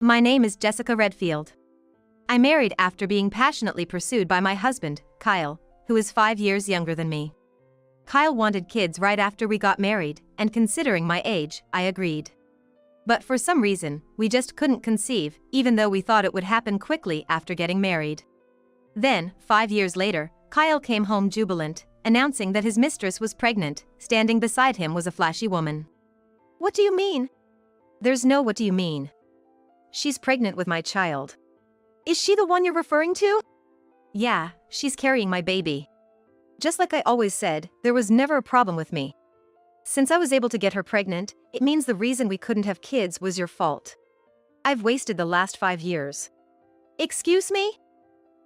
My name is Jessica Redfield. I married after being passionately pursued by my husband, Kyle, who is 5 years younger than me. Kyle wanted kids right after we got married, and considering my age, I agreed. But for some reason, we just couldn't conceive, even though we thought it would happen quickly after getting married. Then, 5 years later, Kyle came home jubilant, announcing that his mistress was pregnant. Standing beside him was a flashy woman. "What do you mean?" "There's no what do you mean. She's pregnant with my child." Is she the one you're referring to? "Yeah, she's carrying my baby." Just like I always said, there was never a problem with me. Since I was able to get her pregnant, it means the reason we couldn't have kids was your fault. I've wasted the last 5 years. Excuse me?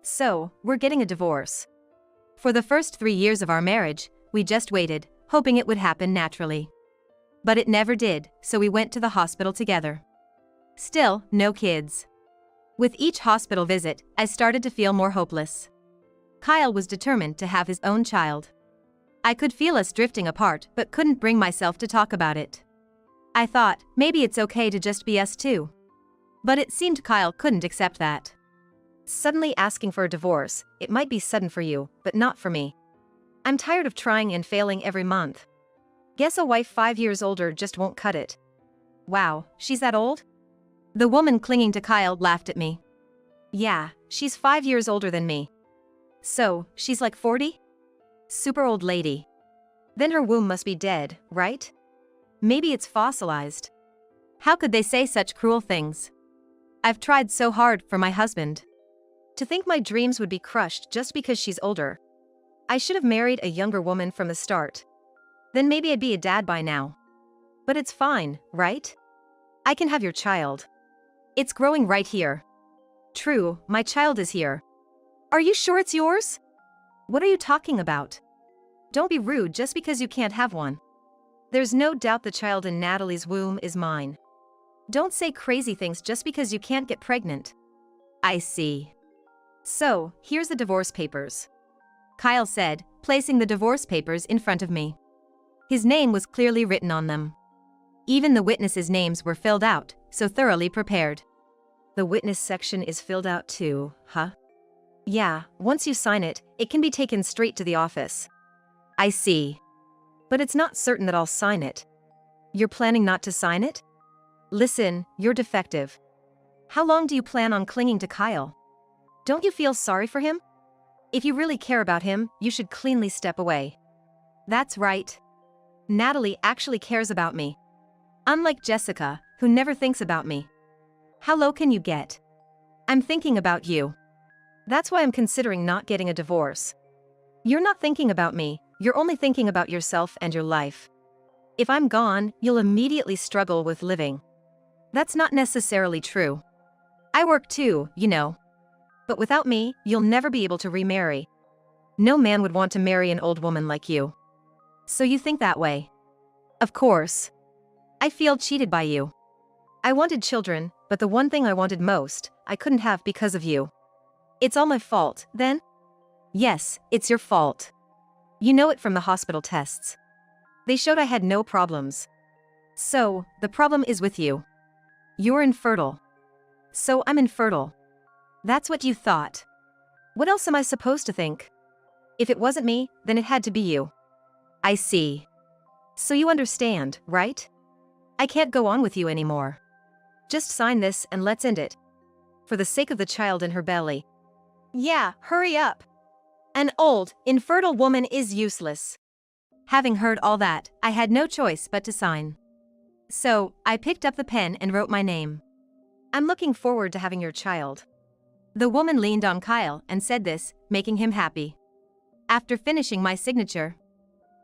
So, we're getting a divorce. For the first 3 years of our marriage, we just waited, hoping it would happen naturally. But it never did, so we went to the hospital together. Still, no kids. With each hospital visit, I started to feel more hopeless. Kyle was determined to have his own child. I could feel us drifting apart but couldn't bring myself to talk about it. I thought, maybe it's okay to just be us two. But it seemed Kyle couldn't accept that. Suddenly asking for a divorce, it might be sudden for you, but not for me. I'm tired of trying and failing every month. Guess a wife 5 years older just won't cut it. Wow, she's that old? The woman clinging to Kyle laughed at me. Yeah, she's 5 years older than me. So, she's like 40? Super old lady. Then her womb must be dead, right? Maybe it's fossilized. How could they say such cruel things? I've tried so hard for my husband. To think my dreams would be crushed just because she's older. I should have married a younger woman from the start. Then maybe I'd be a dad by now. But it's fine, right? I can have your child. It's growing right here. True, my child is here. Are you sure it's yours? What are you talking about? Don't be rude just because you can't have one. There's no doubt the child in Natalie's womb is mine. Don't say crazy things just because you can't get pregnant. I see. So, here's the divorce papers. Kyle said, placing the divorce papers in front of me. His name was clearly written on them. Even the witnesses' names were filled out, so thoroughly prepared. The witness section is filled out too, huh? Yeah, once you sign it, it can be taken straight to the office. I see. But it's not certain that I'll sign it. You're planning not to sign it? Listen, you're defective. How long do you plan on clinging to Kyle? Don't you feel sorry for him? If you really care about him, you should cleanly step away. That's right. Natalie actually cares about me. Unlike Jessica, who never thinks about me. How low can you get? I'm thinking about you. That's why I'm considering not getting a divorce. You're not thinking about me, you're only thinking about yourself and your life. If I'm gone, you'll immediately struggle with living. That's not necessarily true. I work too, you know. But without me, you'll never be able to remarry. No man would want to marry an old woman like you. So you think that way? Of course. I feel cheated by you. I wanted children, but the one thing I wanted most, I couldn't have because of you. It's all my fault, then? Yes, it's your fault. You know it from the hospital tests. They showed I had no problems. So, the problem is with you. You're infertile. So I'm infertile. That's what you thought. What else am I supposed to think? If it wasn't me, then it had to be you. I see. So you understand, right? I can't go on with you anymore. Just sign this and let's end it. For the sake of the child in her belly. Yeah, hurry up. An old, infertile woman is useless. Having heard all that, I had no choice but to sign. So, I picked up the pen and wrote my name. I'm looking forward to having your child. The woman leaned on Kyle and said this, making him happy. After finishing my signature,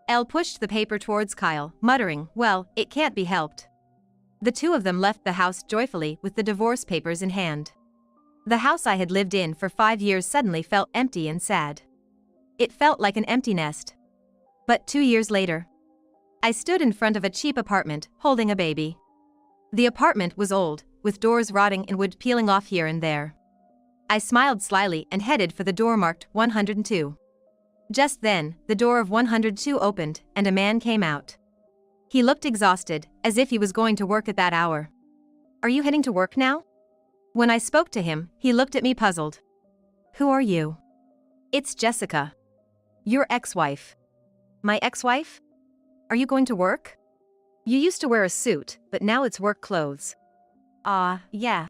Elle pushed the paper towards Kyle, muttering, "Well, it can't be helped." The two of them left the house joyfully with the divorce papers in hand. The house I had lived in for 5 years suddenly felt empty and sad. It felt like an empty nest. But 2 years later, I stood in front of a cheap apartment, holding a baby. The apartment was old, with doors rotting and wood peeling off here and there. I smiled slyly and headed for the door marked 102. Just then, the door of 102 opened, and a man came out. He looked exhausted, as if he was going to work at that hour. "Are you heading to work now?" When I spoke to him, he looked at me puzzled. Who are you? It's Jessica. Your ex-wife. My ex-wife? Are you going to work? You used to wear a suit, but now it's work clothes. Yeah.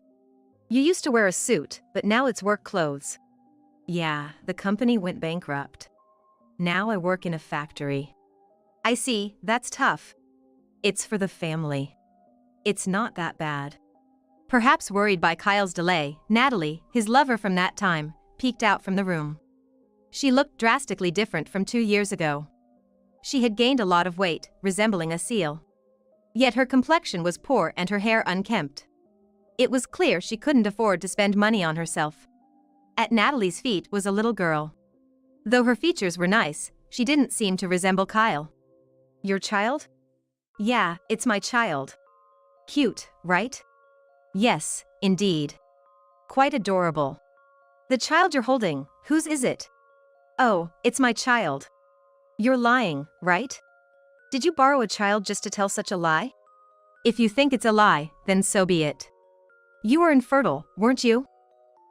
You used to wear a suit, but now it's work clothes. Yeah, the company went bankrupt. Now I work in a factory. I see, that's tough. It's for the family. It's not that bad. Perhaps worried by Kyle's delay, Natalie, his lover from that time, peeked out from the room. She looked drastically different from 2 years ago. She had gained a lot of weight, resembling a seal. Yet her complexion was poor and her hair unkempt. It was clear she couldn't afford to spend money on herself. At Natalie's feet was a little girl. Though her features were nice, she didn't seem to resemble Kyle. Your child? Yeah, it's my child. Cute, right? Yes, indeed. Quite adorable. The child you're holding, whose is it? Oh, it's my child. You're lying, right? Did you borrow a child just to tell such a lie? If you think it's a lie, then so be it. You were infertile, weren't you?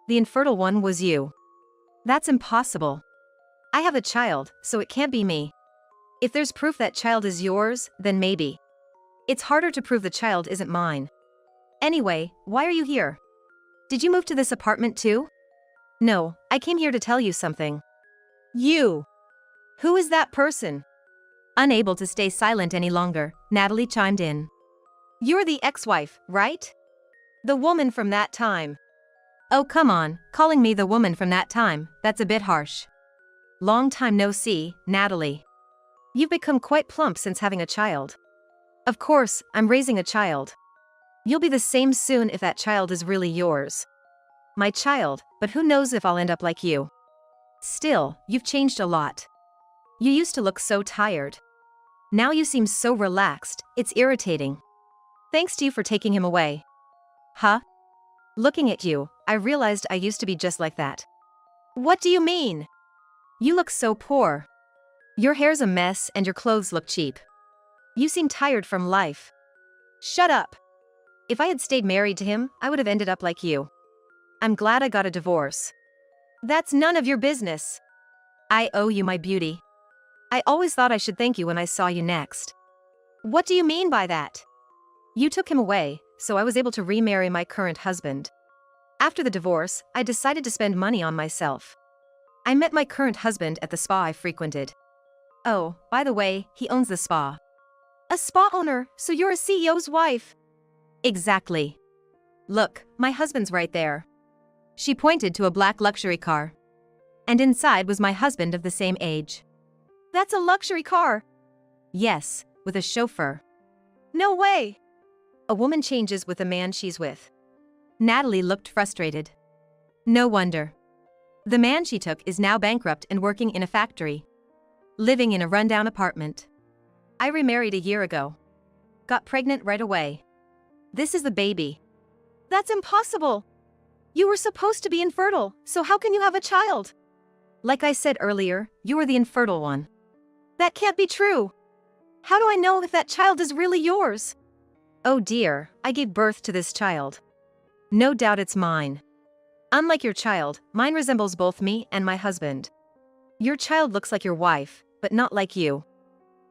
The infertile one was you. That's impossible. I have a child, so it can't be me. If there's proof that child is yours, then maybe. It's harder to prove the child isn't mine. Anyway, why are you here? Did you move to this apartment too? No, I came here to tell you something. You. Who is that person? Unable to stay silent any longer, Natalie chimed in. You're the ex-wife, right? The woman from that time. Oh come on, calling me the woman from that time, that's a bit harsh. Long time no see, Natalie. You've become quite plump since having a child. Of course, I'm raising a child. You'll be the same soon if that child is really yours. My child, but who knows if I'll end up like you. Still, you've changed a lot. You used to look so tired. Now you seem so relaxed, it's irritating. Thanks to you for taking him away. Huh? Looking at you, I realized I used to be just like that. What do you mean? You look so poor. Your hair's a mess and your clothes look cheap. You seem tired from life. Shut up. If I had stayed married to him, I would have ended up like you. I'm glad I got a divorce. That's none of your business. I owe you my beauty. I always thought I should thank you when I saw you next. What do you mean by that? You took him away, so I was able to remarry my current husband. After the divorce, I decided to spend money on myself. I met my current husband at the spa I frequented. Oh, by the way, he owns the spa. A spa owner, so you're a CEO's wife. Exactly. Look, my husband's right there. She pointed to a black luxury car. And inside was my husband of the same age. That's a luxury car. Yes, with a chauffeur. No way. A woman changes with the man she's with. Natalie looked frustrated. No wonder. The man she took is now bankrupt and working in a factory. Living in a rundown apartment. I remarried a year ago. Got pregnant right away. This is the baby. That's impossible. You were supposed to be infertile, so how can you have a child? Like I said earlier, you were the infertile one. That can't be true. How do I know if that child is really yours? Oh dear, I gave birth to this child. No doubt it's mine. Unlike your child, mine resembles both me and my husband. Your child looks like your wife, but not like you.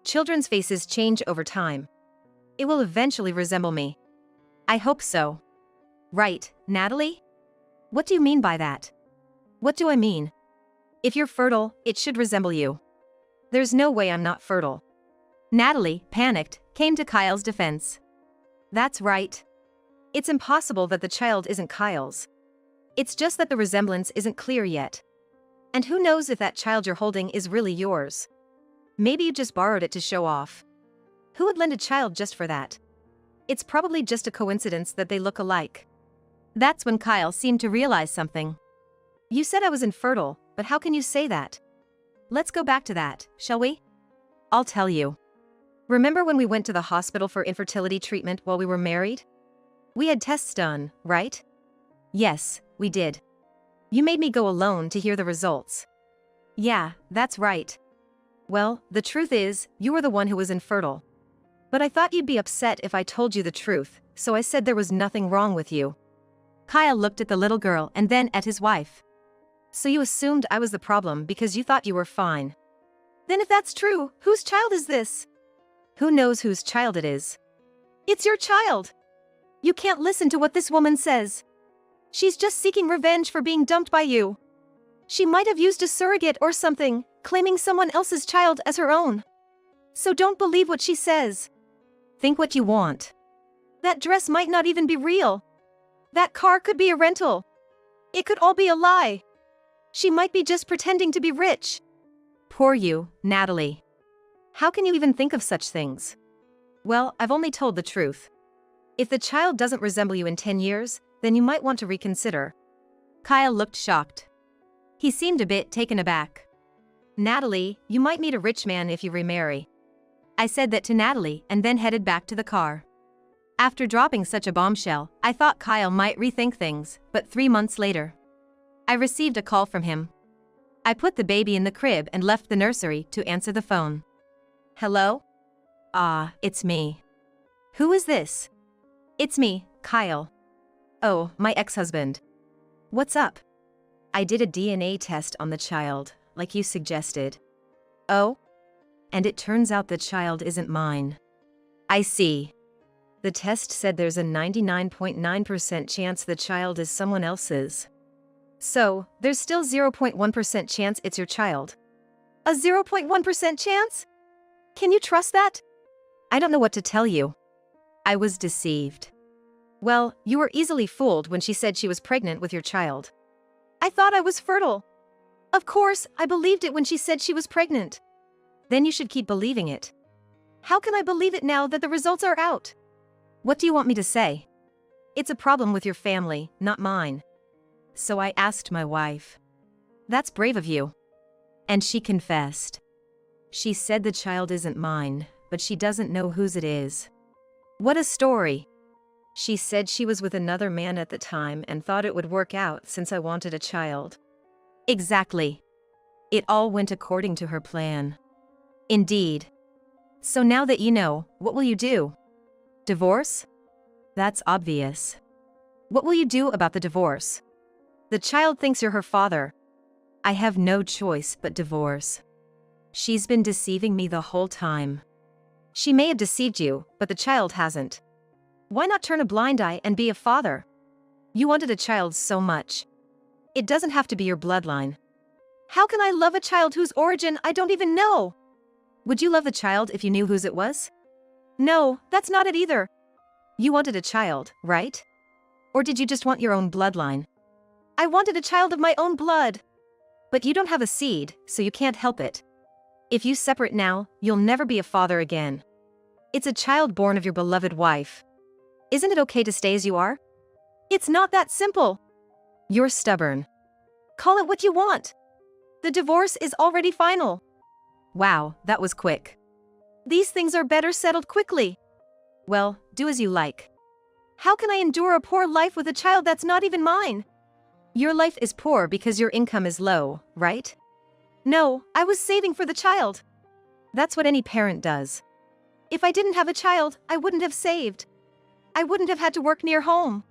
Children's faces change over time. It will eventually resemble me. I hope so. Right, Natalie? What do you mean by that? What do I mean? If you're fertile, it should resemble you. There's no way I'm not fertile. Natalie, panicked, came to Kyle's defense. That's right. It's impossible that the child isn't Kyle's. It's just that the resemblance isn't clear yet. And who knows if that child you're holding is really yours? Maybe you just borrowed it to show off. Who would lend a child just for that? It's probably just a coincidence that they look alike. That's when Kyle seemed to realize something. You said I was infertile, but how can you say that? Let's go back to that, shall we? I'll tell you. Remember when we went to the hospital for infertility treatment while we were married? We had tests done, right? Yes, we did. You made me go alone to hear the results. Yeah, that's right. Well, the truth is, you were the one who was infertile. But I thought you'd be upset if I told you the truth, so I said there was nothing wrong with you. Kyle looked at the little girl and then at his wife. So you assumed I was the problem because you thought you were fine. Then if that's true, whose child is this? Who knows whose child it is? It's your child. You can't listen to what this woman says. She's just seeking revenge for being dumped by you. She might have used a surrogate or something, claiming someone else's child as her own. So don't believe what she says. Think what you want. That dress might not even be real. That car could be a rental. It could all be a lie. She might be just pretending to be rich. Poor you, Natalie. How can you even think of such things? Well, I've only told the truth. If the child doesn't resemble you in 10 years, then you might want to reconsider. Kyle looked shocked. He seemed a bit taken aback. Natalie, you might meet a rich man if you remarry. I said that to Natalie and then headed back to the car. After dropping such a bombshell, I thought Kyle might rethink things, but 3 months later, I received a call from him. I put the baby in the crib and left the nursery to answer the phone. Hello? Ah, it's me. Who is this? It's me, Kyle. Oh, my ex-husband. What's up? I did a DNA test on the child, like you suggested. Oh? And it turns out the child isn't mine. I see. The test said there's a 99.9% chance the child is someone else's. So, there's still 0.1% chance it's your child. A 0.1% chance? Can you trust that? I don't know what to tell you. I was deceived. Well, you were easily fooled when she said she was pregnant with your child. I thought I was fertile. Of course, I believed it when she said she was pregnant. Then you should keep believing it. How can I believe it now that the results are out? What do you want me to say? It's a problem with your family, not mine. So I asked my wife. That's brave of you. And she confessed. She said the child isn't mine, but she doesn't know whose it is. What a story. She said she was with another man at the time and thought it would work out since I wanted a child. Exactly. It all went according to her plan. Indeed. So now that you know, what will you do? Divorce? That's obvious. What will you do about the divorce? The child thinks you're her father. I have no choice but divorce. She's been deceiving me the whole time. She may have deceived you, but the child hasn't. Why not turn a blind eye and be a father? You wanted a child so much. It doesn't have to be your bloodline. How can I love a child whose origin I don't even know? Would you love the child if you knew whose it was? No, that's not it either. You wanted a child, right? Or did you just want your own bloodline? I wanted a child of my own blood. But you don't have a seed, so you can't help it. If you separate now, you'll never be a father again. It's a child born of your beloved wife. Isn't it okay to stay as you are? It's not that simple. You're stubborn. Call it what you want. The divorce is already final. Wow, that was quick. These things are better settled quickly. Well, do as you like. How can I endure a poor life with a child that's not even mine? Your life is poor because your income is low, right? No, I was saving for the child. That's what any parent does. If I didn't have a child, I wouldn't have saved. I wouldn't have had to work near home.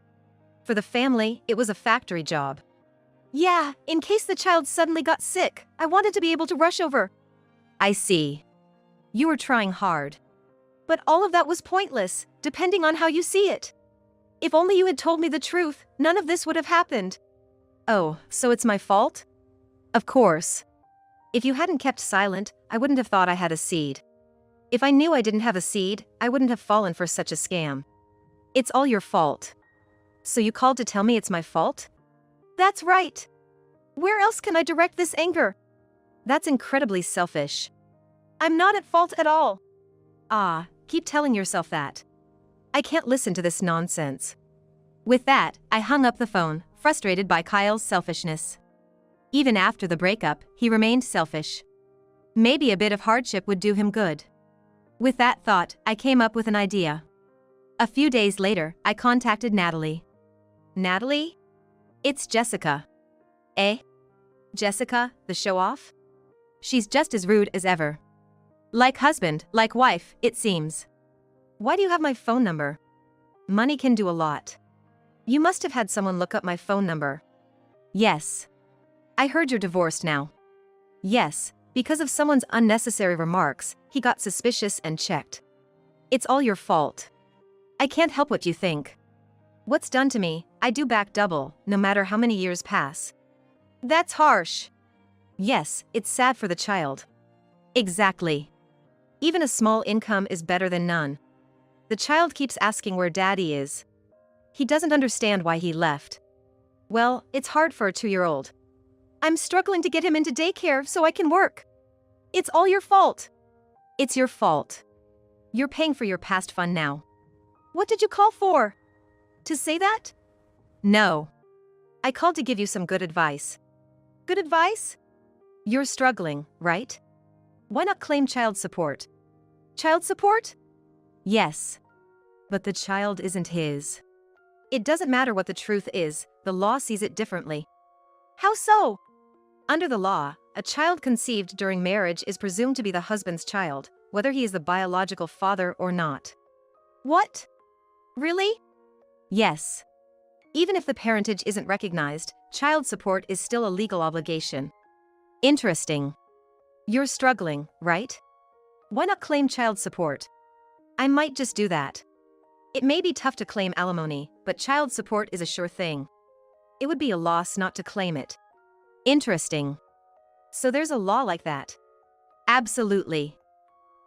For the family, it was a factory job. Yeah, in case the child suddenly got sick, I wanted to be able to rush over. I see. You were trying hard. But all of that was pointless, depending on how you see it. If only you had told me the truth, none of this would have happened. Oh, so it's my fault? Of course. If you hadn't kept silent, I wouldn't have thought I had a seed. If I knew I didn't have a seed, I wouldn't have fallen for such a scam. It's all your fault. So you called to tell me it's my fault? That's right. Where else can I direct this anger? That's incredibly selfish. I'm not at fault at all. Ah, keep telling yourself that. I can't listen to this nonsense. With that, I hung up the phone, frustrated by Kyle's selfishness. Even after the breakup, he remained selfish. Maybe a bit of hardship would do him good. With that thought, I came up with an idea. A few days later, I contacted Natalie. Natalie? It's Jessica. Eh? Jessica, the show-off? She's just as rude as ever. Like husband, like wife, it seems. Why do you have my phone number? Money can do a lot. You must have had someone look up my phone number. Yes. I heard you're divorced now. Yes, because of someone's unnecessary remarks, he got suspicious and checked. It's all your fault. I can't help what you think. What's done to me, I do back double, no matter how many years pass. That's harsh. Yes, it's sad for the child. Exactly. Even a small income is better than none. The child keeps asking where daddy is. He doesn't understand why he left. Well, it's hard for a 2-year-old. I'm struggling to get him into daycare so I can work. It's all your fault. It's your fault. You're paying for your past fun now. What did you call for? To say that? No. I called to give you some good advice. Good advice? You're struggling, right? Why not claim child support? Child support? Yes. But the child isn't his. It doesn't matter what the truth is, the law sees it differently. How so? Under the law, a child conceived during marriage is presumed to be the husband's child, whether he is the biological father or not. What? Really? Yes. Even if the parentage isn't recognized, child support is still a legal obligation. Interesting. You're struggling, right? Why not claim child support? I might just do that. It may be tough to claim alimony, but child support is a sure thing. It would be a loss not to claim it. Interesting. So there's a law like that? Absolutely.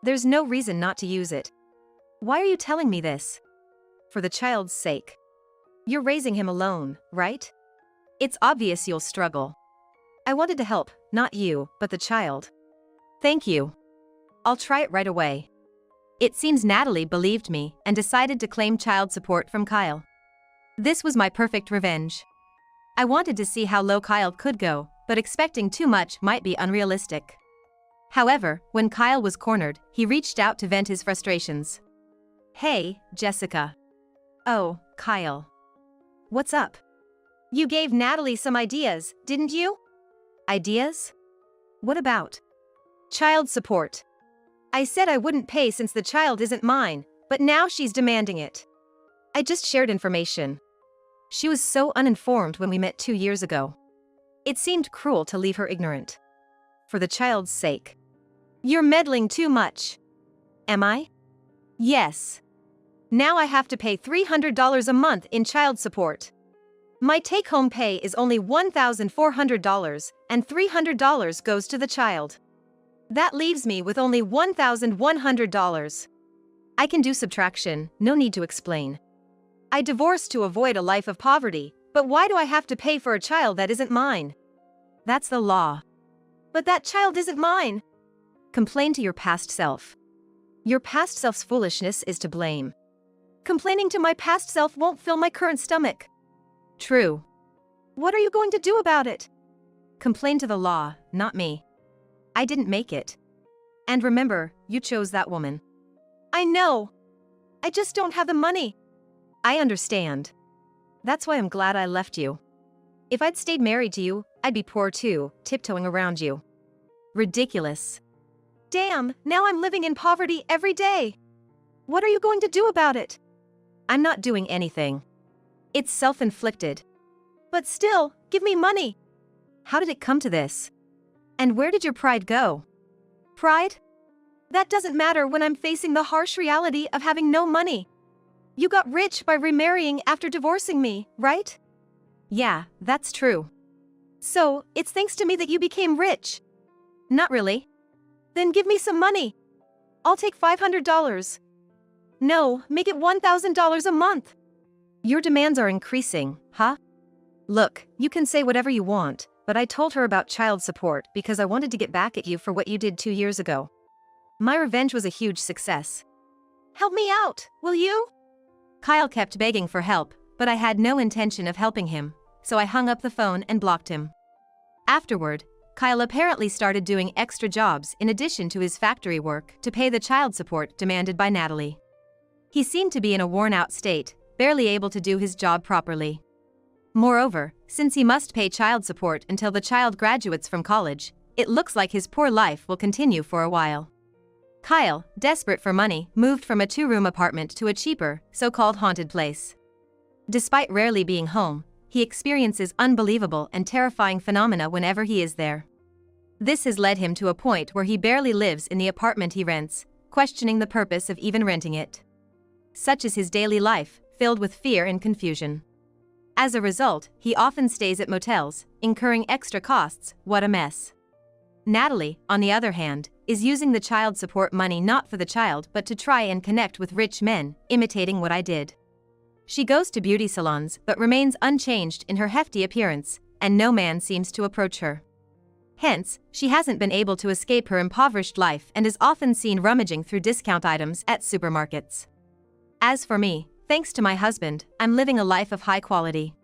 There's no reason not to use it. Why are you telling me this? For the child's sake. You're raising him alone, right? It's obvious you'll struggle. I wanted to help, not you, but the child. Thank you. I'll try it right away. It seems Natalie believed me and decided to claim child support from Kyle. This was my perfect revenge. I wanted to see how low Kyle could go, but expecting too much might be unrealistic. However, when Kyle was cornered, he reached out to vent his frustrations. Hey, Jessica. Oh, Kyle. What's up? You gave Natalie some ideas, didn't you? Ideas? What about? Child support. I said I wouldn't pay since the child isn't mine, but now she's demanding it. I just shared information. She was so uninformed when we met 2 years ago. It seemed cruel to leave her ignorant. For the child's sake. You're meddling too much. Am I? Yes. Now I have to pay $300 a month in child support. My take-home pay is only $1,400, and $300 goes to the child. That leaves me with only $1,100. I can do subtraction, no need to explain. I divorced to avoid a life of poverty, but why do I have to pay for a child that isn't mine? That's the law. But that child isn't mine. Complain to your past self. Your past self's foolishness is to blame. Complaining to my past self won't fill my current stomach. True. What are you going to do about it? Complain to the law, not me. I didn't make it. And remember, you chose that woman. I know. I just don't have the money. I understand. That's why I'm glad I left you. If I'd stayed married to you, I'd be poor too, tiptoeing around you. Ridiculous. Damn, now I'm living in poverty every day. What are you going to do about it? I'm not doing anything. It's self-inflicted. But still, give me money. How did it come to this? And where did your pride go? Pride? That doesn't matter when I'm facing the harsh reality of having no money. You got rich by remarrying after divorcing me, right? Yeah, that's true. So, it's thanks to me that you became rich. Not really. Then give me some money. I'll take $500. No, make it $1,000 a month. Your demands are increasing, huh? Look, you can say whatever you want, but I told her about child support because I wanted to get back at you for what you did 2 years ago. My revenge was a huge success. Help me out, will you? Kyle kept begging for help, but I had no intention of helping him, so I hung up the phone and blocked him. Afterward, Kyle apparently started doing extra jobs in addition to his factory work to pay the child support demanded by Natalie. He seemed to be in a worn-out state, barely able to do his job properly. Moreover, since he must pay child support until the child graduates from college, it looks like his poor life will continue for a while. Kyle, desperate for money, moved from a 2-room apartment to a cheaper, so-called haunted place. Despite rarely being home, he experiences unbelievable and terrifying phenomena whenever he is there. This has led him to a point where he barely lives in the apartment he rents, questioning the purpose of even renting it. Such is his daily life, filled with fear and confusion. As a result, he often stays at motels, incurring extra costs. What a mess. Natalie, on the other hand, is using the child support money not for the child but to try and connect with rich men, imitating what I did. She goes to beauty salons but remains unchanged in her hefty appearance, and no man seems to approach her. Hence, she hasn't been able to escape her impoverished life and is often seen rummaging through discount items at supermarkets. As for me, thanks to my husband, I'm living a life of high quality.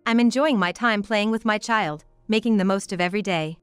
I'm enjoying my time playing with my child, making the most of every day.